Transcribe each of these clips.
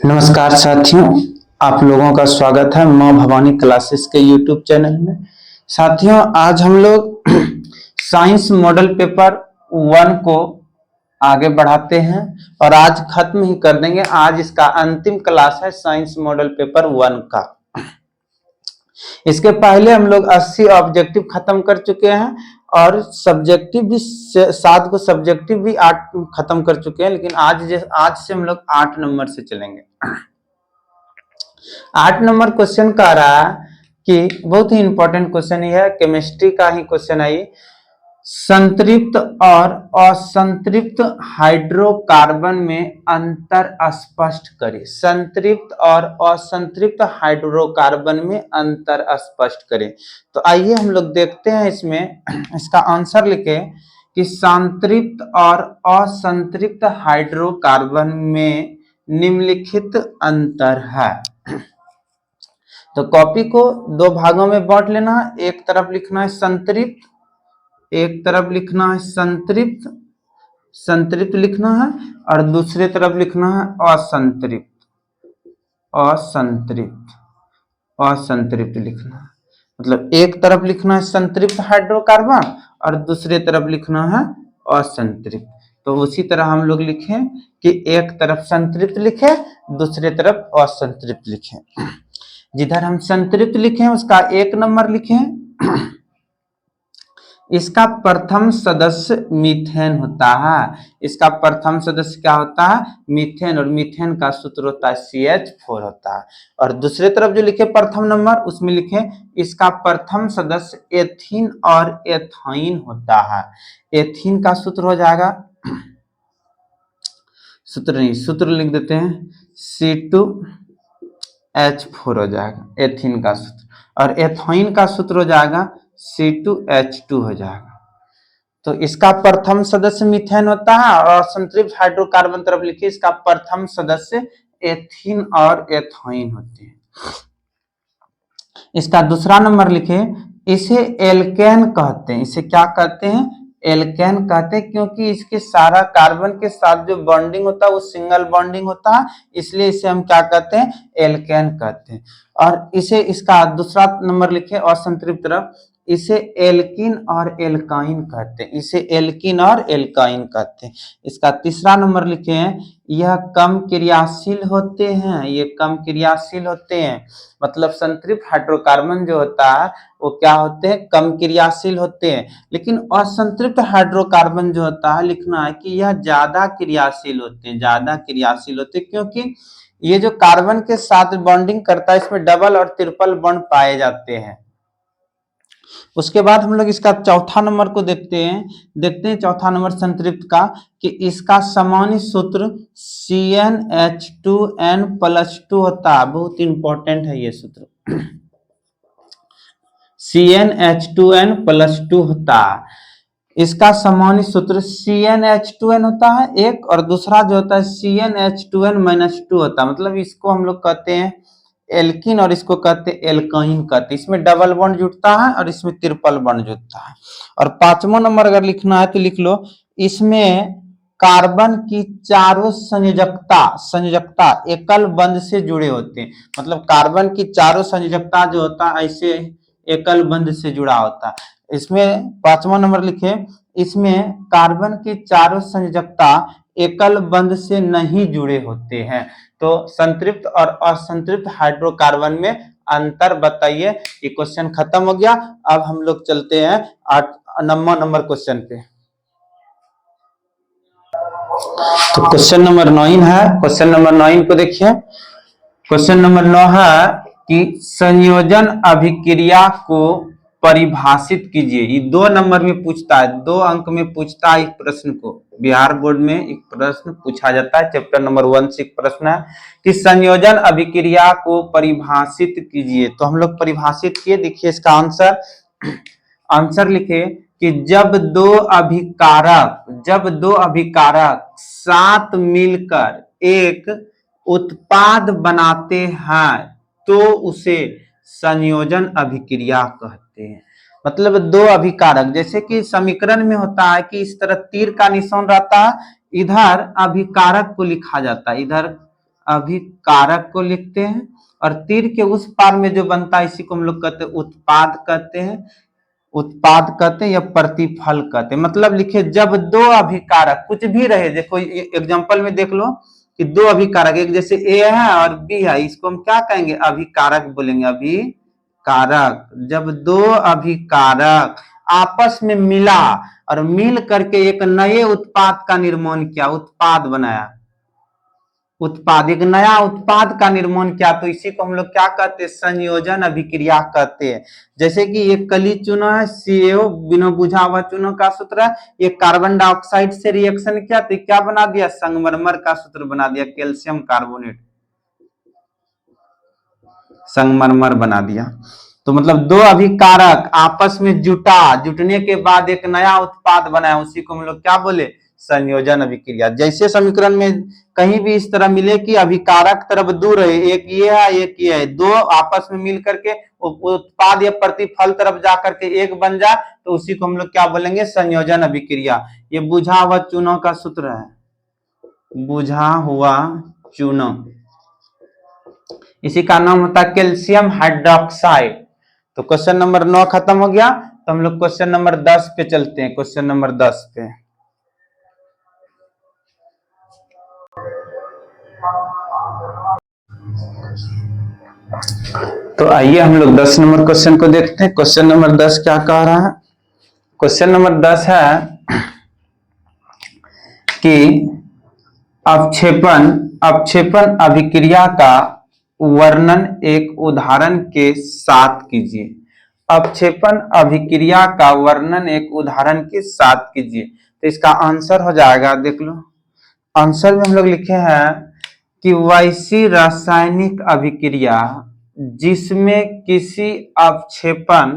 नमस्कार साथियों, आप लोगों का स्वागत है माँ भवानी क्लासेस के यूट्यूब चैनल में। साथियों, आज हम लोग साइंस मॉडल पेपर 1 को आगे बढ़ाते हैं और आज खत्म ही कर देंगे। आज इसका अंतिम क्लास है साइंस मॉडल पेपर 1 का। इसके पहले हम लोग 80 ऑब्जेक्टिव खत्म कर चुके हैं और सब्जेक्टिव भी 7 को सब्जेक्टिव भी 8 खत्म कर चुके हैं, लेकिन आज से हम लोग 8 नंबर से चलेंगे। 8 नंबर क्वेश्चन कह रहा है कि बहुत ही इंपॉर्टेंट क्वेश्चन ही है, केमिस्ट्री का ही क्वेश्चन है ये। संतृप्त और असंतृप्त हाइड्रोकार्बन में अंतर स्पष्ट करें। संतृप्त और असंतृप्त हाइड्रोकार्बन में अंतर स्पष्ट करें। तो आइए हम लोग देखते हैं इसमें इसका आंसर लिखे कि संतृप्त और असंतृप्त हाइड्रोकार्बन में निम्नलिखित अंतर है। तो कॉपी को 2 भागों में बांट लेना है। एक तरफ लिखना है संतृप्त, एक तरफ लिखना है संतृप्त, संतृप्त लिखना है, और दूसरे तरफ लिखना है असंतृप्त, असंतृप्त, असंतृप्त लिखना है। मतलब एक तरफ लिखना है संतृप्त हाइड्रोकार्बन और दूसरे तरफ लिखना है असंतृप्त। तो उसी तरह हम लोग लिखें कि एक तरफ संतृप्त लिखे, दूसरे तरफ असंतृप्त लिखें। जिधर हम संतृप्त लिखें उसका 1 नंबर लिखें। इसका प्रथम सदस्य मीथेन होता है। इसका प्रथम सदस्य क्या होता है? मीथेन, और मीथेन का सूत्र होता है CH4 होता है। और दूसरे तरफ जो लिखे प्रथम नंबर, उसमें लिखे इसका प्रथम सदस्य एथीन और एथाइन होता है। एथीन का सूत्र हो जाएगा, सूत्र नहीं, सूत्र लिख देते हैं C2H4 हो जाएगा एथीन का सूत्र, और एथाइन का सूत्र हो जाएगा C2H2 हो जाएगा। तो इसका प्रथम सदस्य मीथेन होता है और असंतृप्त हाइड्रोकार्बन तरफ लिखिए इसका प्रथम सदस्य एथीन और एथाइन होते हैं। इसका दूसरा नंबर लिखे, इसे एल्केन कहते हैं। इसे क्या कहते हैं? एल्केन कहते हैं, क्योंकि इसके सारा कार्बन के साथ जो बॉन्डिंग होता है वो सिंगल बॉन्डिंग होता है, इसलिए इसे हम क्या कहते हैं? एल्केन कहते हैं। और इसे इसका दूसरा नंबर लिखे असंतृप्त तरफ, इसे एल्किन और एल्काइन कहते हैं। इसे एल्किन और एल्काइन कहते हैं। इसका तीसरा नंबर लिखे हैं, यह कम क्रियाशील होते हैं। ये कम क्रियाशील होते हैं, मतलब संतृप्त हाइड्रोकार्बन जो होता है वो क्या होते हैं? कम क्रियाशील होते हैं। लेकिन असंतृप्त हाइड्रोकार्बन जो होता है, लिखना है कि यह ज्यादा क्रियाशील होते हैं। ज्यादा क्रियाशील होते हैं क्योंकि ये जो कार्बन के साथ बॉन्डिंग करता है इसमें डबल और ट्रिपल बॉन्ड पाए जाते हैं। उसके बाद हम लोग इसका चौथा नंबर को देखते हैं चौथा नंबर संतृप्त का, कि इसका सामान्य सूत्र CnH2n+2 होता है। बहुत इंपॉर्टेंट है ये सूत्र। CnH2n+2 होता है। इसका सामान्य सूत्र CnH2n होता है एक, और दूसरा जो होता है CnH2n-2 होता है। मतलब इसको हम लोग कहते हैं एल्किन और इसको कहते हैं एल्काइन कहते हैं। इसमें डबल बॉन्ड जुड़ता है और इसमें ट्रिपल बॉन्ड जुड़ता है। और 5वां नंबर अगर लिखना है तो लिख लो, इसमें कार्बन की चारों संयोजकता एकल बंध से जुड़े होते हैं। मतलब कार्बन की चारों संयोजकता जो होता है ऐसे एकल बंध से जुड़ा होता है। इसमें 5वां नंबर लिखे, इसमें कार्बन की चारों संयोजकता एकल बंध से नहीं जुड़े होते हैं। तो संतृप्त और असंतृप्त हाइड्रोकार्बन में अंतर बताइए। ये क्वेश्चन खत्म हो गया। अब हम लोग चलते हैं 8 नंबर क्वेश्चन पे। तो क्वेश्चन नंबर 9 है। क्वेश्चन नंबर 9 को देखिए। क्वेश्चन नंबर 9 है कि संयोजन अभिक्रिया को परिभाषित कीजिए। ये 2 नंबर में पूछता है, 2 अंक में पूछता है। एक प्रश्न को बिहार बोर्ड में एक प्रश्न पूछा जाता है, चैप्टर नंबर 1 से एक प्रश्न है कि संयोजन अभिक्रिया को परिभाषित कीजिए। तो हम लोग परिभाषित किए, देखिए इसका आंसर लिखे कि जब दो अभिकारक साथ मिलकर एक उत्पाद बनाते हैं तो उसे संयोजन अभिक्रिया कहते हैं। मतलब 2 अभिकारक, जैसे कि समीकरण में होता है कि इस तरह तीर का निशान रहता है, इधर अभिकारक को लिखा जाता है, इधर अभिकारक को लिखते हैं, और तीर के उस पार में जो बनता है इसी को हम लोग कहते हैं उत्पाद कहते हैं, उत्पाद कहते हैं या प्रतिफल कहते हैं। मतलब लिखे जब दो अभिकारक कुछ भी रहे, देखो एग्जांपल में देख लो कि दो अभिकारक, एक जैसे ए है और बी है, इसको हम क्या कहेंगे, अभिकारक बोलेंगे, अभिकारक। जब दो अभिकारक आपस में मिला और मिल करके एक नए उत्पाद का निर्माण किया, उत्पाद बनाया, उत्पाद, एक नया उत्पाद का निर्माण किया, तो इसी को हम लोग क्या कहते हैं, संयोजन अभिक्रिया कहते हैं। जैसे कि एक कली चूना है CaO, बिना बुझा हुआ चूना का सूत्र है, ये कार्बन डाइऑक्साइड से रिएक्शन किया तो क्या बना दिया, संगमरमर का सूत्र बना दिया, कैल्शियम कार्बोनेट, संगमरमर बना दिया। तो मतलब दो अभिकारक आपस में जुटने के बाद एक नया उत्पाद बनाया, उसी को हम लोग क्या बोले, संयोजन अभिक्रिया। जैसे समीकरण में कहीं भी इस तरह मिले कि अभिकारक तरफ दूर है, एक ये है एक ये है, दो आपस में मिल करके उत्पाद या प्रतिफल तरफ जा करके एक बन जाए, तो उसी को हम लोग क्या बोलेंगे, संयोजन अभिक्रिया। ये बुझा हुआ चूना का सूत्र है, बुझा हुआ चूना, इसी का नाम होता है कैल्शियम हाइड्रोक्साइड। तो क्वेश्चन नंबर 9 खत्म हो गया, तो हम लोग क्वेश्चन नंबर 10 पे चलते हैं। क्वेश्चन नंबर 10 पे तो आइए हम लोग 10 नंबर क्वेश्चन को देखते हैं। क्वेश्चन नंबर 10 क्या कह रहा है, क्वेश्चन नंबर 10 है कि अवक्षेपण अभिक्रिया का वर्णन एक उदाहरण के साथ कीजिए। अवक्षेपण अभिक्रिया का वर्णन एक उदाहरण के साथ कीजिए। तो इसका आंसर हो जाएगा, देख लो आंसर में हम लोग लिखे हैं कि वैसी रासायनिक अभिक्रिया जिसमें किसी अवक्षेपण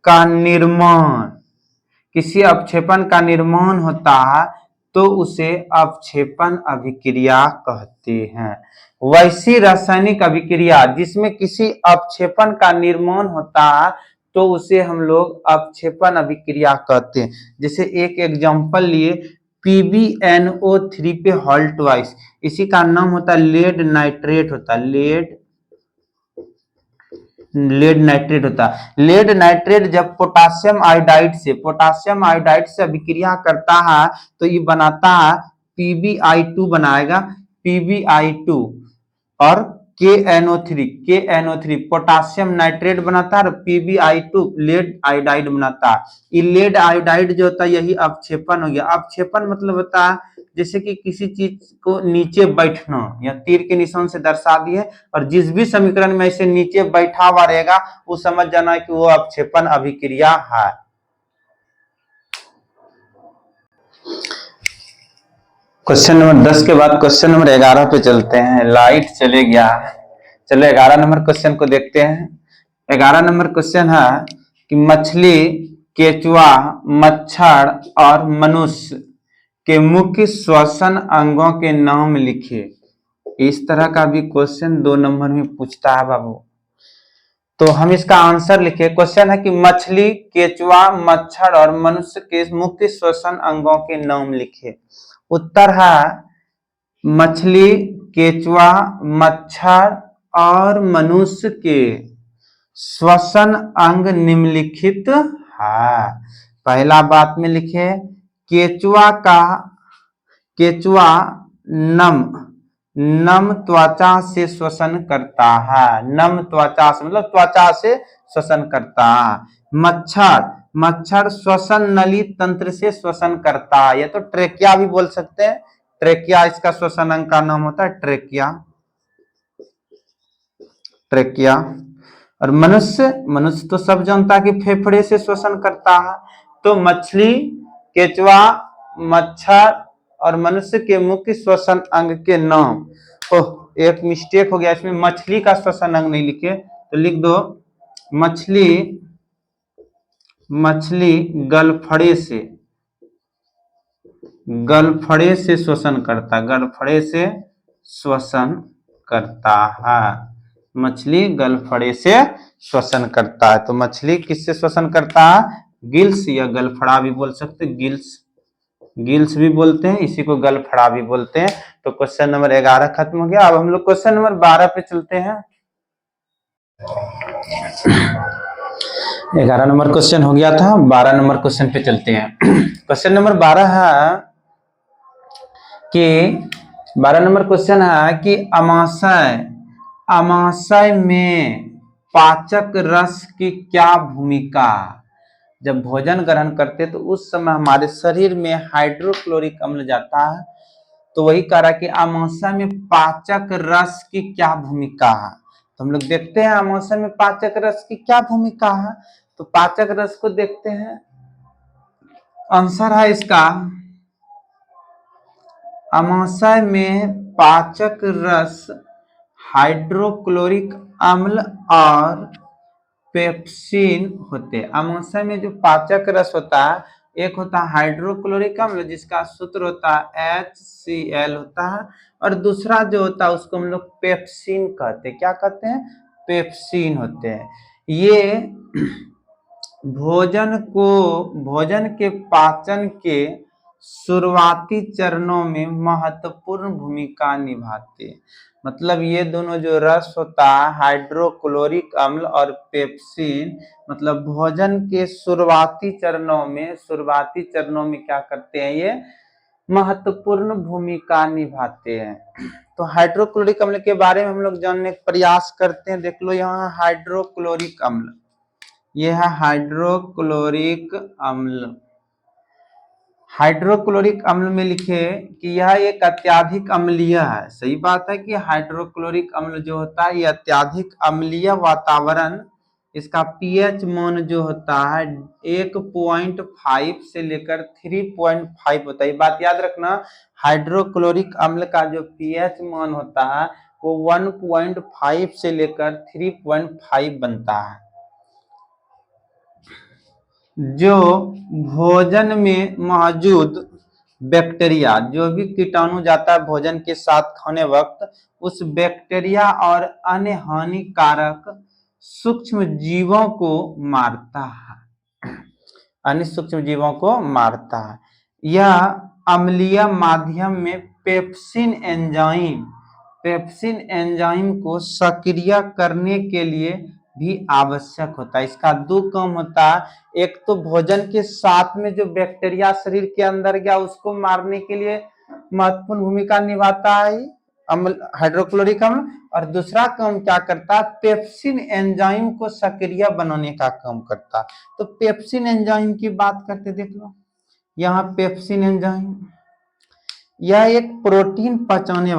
का निर्माण होता है तो उसे अवक्षेपण अभिक्रिया कहते हैं। वैसी रासायनिक अभिक्रिया जिसमें किसी अवक्षेपण का निर्माण होता है तो उसे हम लोग अवक्षेपण अभिक्रिया कहते हैं। जैसे एक एग्जांपल लिए PbNO3 पे हॉल्ट वाइस, इसी का नाम होता है लेड नाइट्रेट होता है, लेड नाइट्रेट होता है। लेड नाइट्रेट जब पोटासियम आयोडाइड से अभिक्रिया करता है तो ये बनाता है PbI2 बनाएगा, PbI2 और KNO3 पोटासियम नाइट्रेट बनाता है और PbI2 लेड आयोडाइड बनाता है। ये लेड आयोडाइड जो होता है यही अवक्षेपण हो गया। अवक्षेपण मतलब होता है जैसे कि किसी चीज को नीचे बैठना, या तीर के निशान से दर्शा दिए, और जिस भी समीकरण में ऐसे नीचे बैठा हुआ रहेगा वो समझ जाना है कि वो अवक्षेपण अभिक्रिया है। क्वेश्चन नंबर 10 के बाद क्वेश्चन नंबर 11 पे चलते हैं। लाइट चले गया, चलो 11 नंबर क्वेश्चन को देखते हैं। 11 नंबर क्वेश्चन है कि मछली, केचुआ, मच्छर और मनुष्य के मुख्य श्वसन अंगों के नाम लिखे। इस तरह का भी क्वेश्चन 2 नंबर में पूछता है बाबू, तो हम इसका आंसर लिखे। क्वेश्चन है कि मछली, केचुआ, मच्छर और मनुष्य के मुख्य श्वसन अंगों के नाम लिखे। उत्तर है मछली, केचुआ, मच्छर और मनुष्य के श्वसन अंग निम्नलिखित है। पहला बात में लिखे केचुआ नम त्वचा से श्वसन करता है, नम त्वचा से मतलब त्वचा से श्वसन करता है। मच्छर श्वसन नली तंत्र से श्वसन करता है, या तो ट्रेकिया भी बोल सकते हैं, ट्रेकिया इसका श्वसन अंग का नाम होता है, ट्रेकिया। और मनुष्य तो सब जानता है कि फेफड़े से श्वसन करता है। तो मछली, केचुआ, मच्छर और मनुष्य के मुख्य श्वसन अंग के नाम। ओह, एक मिस्टेक हो गया, इसमें मछली का श्वसन अंग नहीं लिखे, तो लिख दो मछली गलफड़े से श्वसन करता है, मछली गलफड़े से श्वसन करता है। तो मछली किससे श्वसन करता है, गिल्स या गलफड़ा भी बोल सकते, गिल्स भी बोलते हैं, इसी को गलफड़ा भी बोलते हैं। तो क्वेश्चन नंबर 11 खत्म हो गया। अब हम लोग क्वेश्चन नंबर 12 पे चलते हैं। 11 नंबर क्वेश्चन हो गया था, 12 नंबर क्वेश्चन पे चलते हैं। क्वेश्चन नंबर 12 है कि 12 नंबर क्वेश्चन है कि अमाशय में पाचक रस की क्या भूमिका। जब भोजन ग्रहण करते तो उस समय हमारे शरीर में हाइड्रोक्लोरिक अम्ल जाता है। तो वही कह रहा है कि अमाशय में पाचक रस की क्या भूमिका है। तो हम लोग देखते हैं अमाशय में पाचक रस की क्या भूमिका है। तो पाचक रस को देखते हैं। आंसर है इसका, अमाशय में पाचक रस हाइड्रोक्लोरिक अम्ल और पेप्सिन होते हैं। अमाशय में जो पाचक रस होता है, एक होता है हाइड्रोक्लोरिक अम्ल जिसका सूत्र होता है HCl होता है, और दूसरा जो होता है उसको हम लोग पेप्सिन कहते हैं। क्या कहते हैं? पेप्सिन होते हैं। ये भोजन के पाचन के शुरुआती चरणों में महत्वपूर्ण भूमिका निभाते हैं। मतलब ये दोनों जो रस होता है हाइड्रोक्लोरिक अम्ल और पेप्सिन, मतलब भोजन के शुरुआती चरणों में क्या करते हैं, ये महत्वपूर्ण भूमिका निभाते हैं। तो हाइड्रोक्लोरिक अम्ल के बारे में हम लोग जानने का प्रयास करते हैं। देख लो यहाँ हाइड्रोक्लोरिक अम्ल, यह है हाइड्रोक्लोरिक अम्ल। हाइड्रोक्लोरिक अम्ल में लिखे कि यह एक अत्यधिक अम्लीय है। सही बात है कि हाइड्रोक्लोरिक अम्ल जो होता है यह अत्यधिक अम्लीय वातावरण, इसका पीएच मान जो होता है 1.5 से लेकर 3.5 होता है। ये बात याद रखना, हाइड्रोक्लोरिक अम्ल का जो पीएच मान होता है वो 1.5 से लेकर 3.5 बनता है। जो भोजन में मौजूद बैक्टीरिया, जो भी कीटाणु जाता है भोजन के साथ खाने वक्त, उस बैक्टीरिया और अन्य हानिकारक सूक्ष्म जीवों को मारता है। अन्य सूक्ष्म जीवों को मारता है। यह अम्लीय माध्यम में पेप्सिन एंजाइम को सक्रिय करने के लिए भी आवश्यक होता है। इसका दो काम होता है, एक तो भोजन के साथ में जो बैक्टीरिया शरीर के अंदर गया उसको मारने के लिए महत्वपूर्ण भूमिका निभाता है हाइड्रोक्लोरिक अम्ल, और दूसरा काम क्या करता है, पेप्सिन एंजाइम को सक्रिय बनाने का काम करता है। तो पेप्सिन एंजाइम की बात करते, देख लो यहाँ पेप्सिन एंजाइम, यह एक प्रोटीन पचाने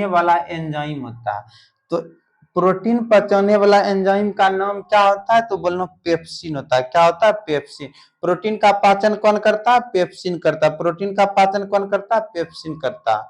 वाला एंजाइम होता है। तो प्रोटीन पचाने वाला एंजाइम का नाम क्या होता है, तो बोलना पेप्सिन होता है। क्या होता है? पेप्सिन। प्रोटीन का पाचन कौन करता है? पेप्सिन करता है। प्रोटीन का पाचन कौन करता है? पेप्सिन करता है।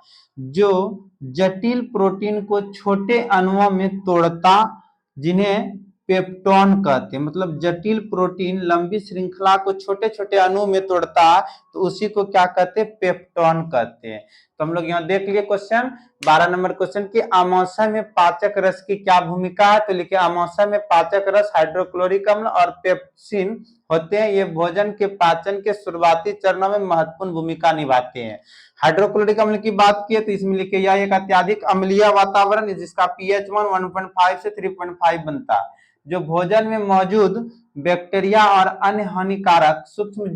जो जटिल प्रोटीन को छोटे अणुओं में तोड़ता, जिन्हें पेप्टोन कहते हैं। मतलब जटिल प्रोटीन लंबी श्रृंखला को छोटे छोटे अणु में तोड़ता है, तो उसी को क्या कहते हैं? पेप्टोन कहते हैं। तो हम लोग यहाँ देख लिए क्वेश्चन 12 नंबर क्वेश्चन की अमाशय में पाचक रस की क्या भूमिका है। तो लिखे अमाशय में पाचक रस हाइड्रोक्लोरिक अम्ल और पेप्सिन होते हैं। ये भोजन के पाचन के शुरुआती चरणों में महत्वपूर्ण भूमिका निभाते हैं। हाइड्रोक्लोरिक अम्ल की बात की तो इसमें लिखे यह एक अत्यधिक अम्लीय वातावरण है जिसका पीएच मान 1.5 से 3.5 बनता है। जो भोजन में मौजूद बैक्टीरिया और अन्य हानिकारक सूक्ष्म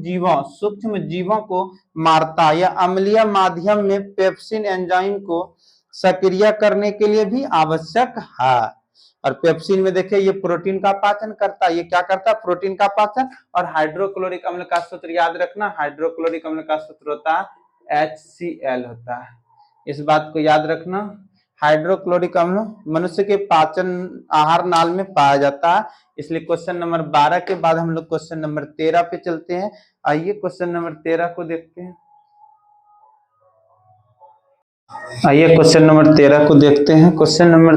जीवों को मारता है। यह अम्लीय माध्यम में पेप्सिन एंजाइम को सक्रिय करने के लिए भी आवश्यक है। और पेप्सिन में देखिए ये प्रोटीन का पाचन करता है। ये क्या करता है? प्रोटीन का पाचन। और हाइड्रोक्लोरिक अम्ल का सूत्र याद रखना, हाइड्रोक्लोरिक अम्ल का सूत्र होता है HCl होता है। इस बात को याद रखना। हाइड्रोक्लोरिक अम्ल मनुष्य के पाचन आहार नाल में पाया जाता है। इसलिए क्वेश्चन नंबर 12 के बाद हम लोग क्वेश्चन नंबर 13 पे चलते हैं। आइए क्वेश्चन नंबर 13 को देखते हैं। आइए क्वेश्चन नंबर 13 को देखते हैं। क्वेश्चन नंबर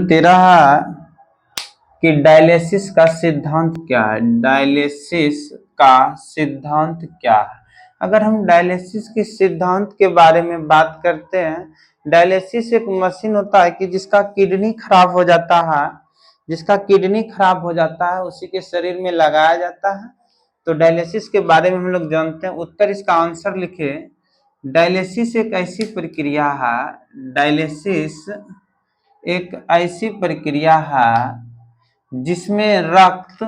13 है कि डायलिसिस का सिद्धांत क्या है। डायलिसिस का सिद्धांत क्या है? अगर हम डायलिसिस के सिद्धांत के बारे में बात करते हैं, डायलिसिस एक मशीन होता है कि जिसका किडनी खराब हो जाता है, जिसका किडनी खराब हो जाता है उसी के शरीर में लगाया जाता है। तो डायलिसिस के बारे में हम लोग जानते हैं। उत्तर इसका आंसर लिखे, डायलिसिस एक ऐसी प्रक्रिया है, डायलिसिस एक ऐसी प्रक्रिया है जिसमें रक्त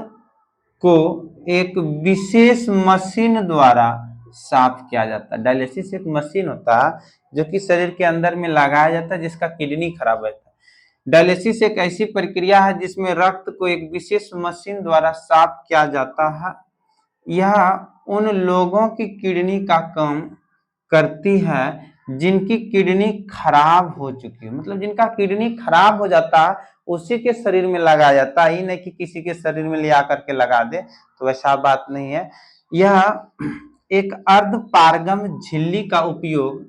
को एक विशेष मशीन द्वारा साफ किया जाता है। डायलिसिस एक मशीन होता है जो कि शरीर के अंदर में लगाया जाता है जिसका किडनी खराब रहता है। डायलिसिस एक ऐसी प्रक्रिया है जिसमें रक्त को एक विशेष मशीन द्वारा साफ किया जाता है। यह उन लोगों की किडनी का काम करती है जिनकी किडनी खराब हो चुकी है, मतलब जिनका किडनी खराब हो जाता है उसी के शरीर में लगाया जाता है, ही नहीं कि किसी के शरीर में ले आकर के लगा दे, तो वैसा बात नहीं है। यह एक अर्ध पारगम झिल्ली का उपयोग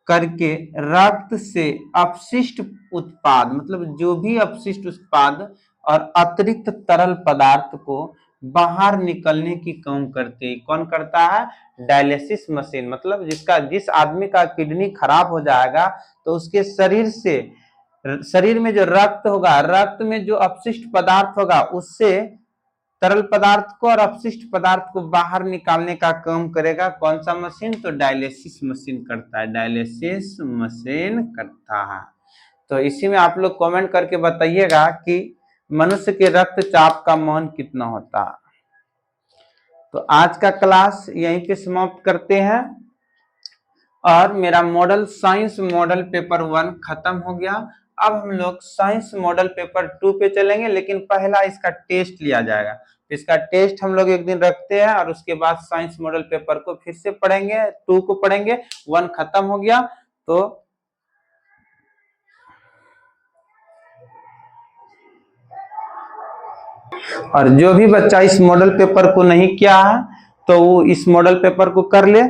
करके रक्त से अपशिष्ट उत्पाद, मतलब जो भी अपशिष्ट उत्पाद और अतिरिक्त तरल पदार्थ को बाहर निकलने की काम करते हैं। कौन करता है? Dialysis machine. मतलब जिस आदमी का किडनी खराब हो जाएगा तो उसके शरीर में जो रक्त होगा, रक्त में जो अपशिष्ट पदार्थ होगा उससे तरल पदार्थ को और अपशिष्ट पदार्थ को बाहर निकालने का काम करेगा कौन सा मशीन? तो डायलिसिस मशीन करता है, डायलिसिस मशीन करता है। तो इसी में आप लोग कमेंट करके बताइएगा कि मनुष्य के रक्तचाप का मान कितना होता है। तो आज का क्लास यहीं पे समाप्त करते हैं और मेरा मॉडल साइंस मॉडल पेपर 1 खत्म हो गया। अब हम लोग साइंस मॉडल पेपर 2 पे चलेंगे, लेकिन पहला इसका टेस्ट लिया जाएगा। इसका टेस्ट हम लोग एक दिन रखते हैं और उसके बाद साइंस मॉडल पेपर को फिर से पढ़ेंगे, 2 को पढ़ेंगे, 1 खत्म हो गया। तो और जो भी बच्चा इस मॉडल पेपर को नहीं किया है तो वो इस मॉडल पेपर को कर ले,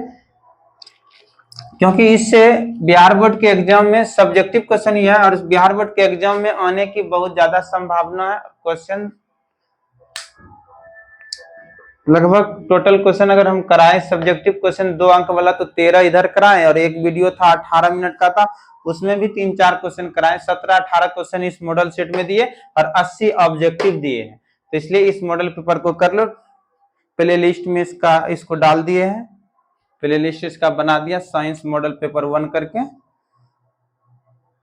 क्योंकि इससे बिहार बोर्ड के एग्जाम में सब्जेक्टिव क्वेश्चन ही है और बिहार बोर्ड के एग्जाम में आने की बहुत ज्यादा संभावना है। क्वेश्चन लगभग टोटल क्वेश्चन अगर हम कराएं सब्जेक्टिव क्वेश्चन 2 अंक वाला तो 13 इधर कराएं, और एक वीडियो था 18 मिनट का था उसमें भी 3-4 क्वेश्चन कराएं। 17-18 क्वेश्चन इस मॉडल सेट में दिए और 80 ऑब्जेक्टिव दिए हैं। तो इसलिए इस मॉडल पेपर को कर लो। प्ले लिस्ट में इसको डाल दिए हैं, प्ले लिस्ट इसका बना दिया साइंस मॉडल पेपर 1 करके।